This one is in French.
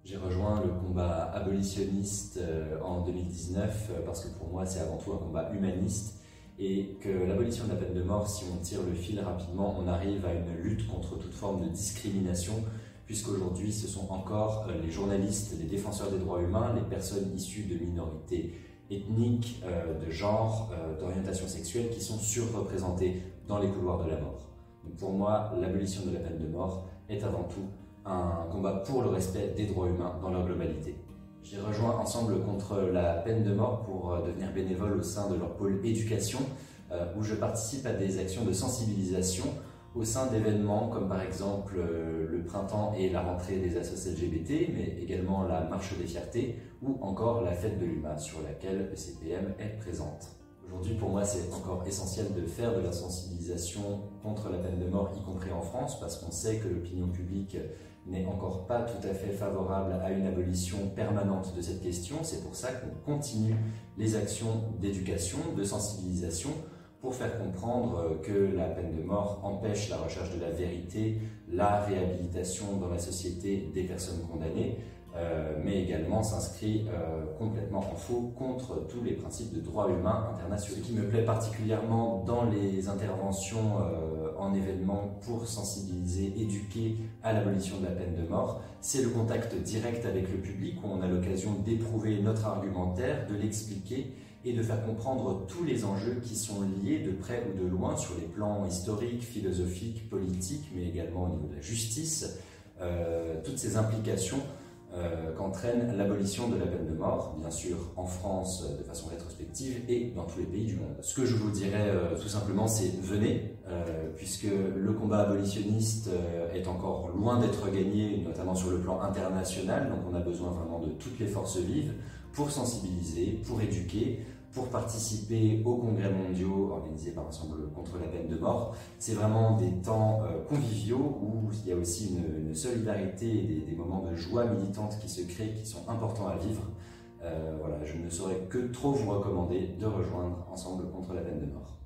J'ai rejoint le combat abolitionniste en 2019 parce que pour moi c'est avant tout un combat humaniste et que l'abolition de la peine de mort, si on tire le fil rapidement, on arrive à une lutte contre toute forme de discrimination puisqu'aujourd'hui ce sont encore les journalistes, les défenseurs des droits humains, les personnes issues de minorités ethniques, de genre, d'orientation sexuelle qui sont surreprésentées dans les couloirs de la mort. Donc pour moi, l'abolition de la peine de mort est avant tout un combat pour le respect des droits humains dans leur globalité. J'ai rejoint Ensemble contre la peine de mort pour devenir bénévole au sein de leur pôle éducation, où je participe à des actions de sensibilisation au sein d'événements comme par exemple le printemps et la rentrée des associations LGBT, mais également la marche des fiertés ou encore la fête de l'UMA sur laquelle le CPM est présente. Aujourd'hui, pour moi, c'est encore essentiel de faire de la sensibilisation contre la peine de mort, y compris en France, parce qu'on sait que l'opinion publique n'est encore pas tout à fait favorable à une abolition permanente de cette question. C'est pour ça qu'on continue les actions d'éducation, de sensibilisation, pour faire comprendre que la peine de mort empêche la recherche de la vérité, la réhabilitation dans la société des personnes condamnées, mais également s'inscrit complètement en faux contre tous les principes de droits humains internationaux. Ce qui me plaît particulièrement dans les interventions en événements pour sensibiliser, éduquer à l'abolition de la peine de mort, c'est le contact direct avec le public où on a l'occasion d'éprouver notre argumentaire, de l'expliquer et de faire comprendre tous les enjeux qui sont liés de près ou de loin sur les plans historiques, philosophiques, politiques, mais également au niveau de la justice, toutes ces implications qu'entraîne l'abolition de la peine de mort, bien sûr en France de façon rétrospective et dans tous les pays du monde. Ce que je vous dirais tout simplement, c'est venez, puisque le combat abolitionniste est encore loin d'être gagné, notamment sur le plan international, donc on a besoin vraiment de toutes les forces vives pour sensibiliser, pour éduquer, pour participer aux congrès mondiaux organisés par Ensemble contre la peine de mort. C'est vraiment des temps conviviaux où il y a aussi une solidarité et des moments de joie militante qui se créent, qui sont importants à vivre. Voilà, je ne saurais que trop vous recommander de rejoindre Ensemble contre la peine de mort.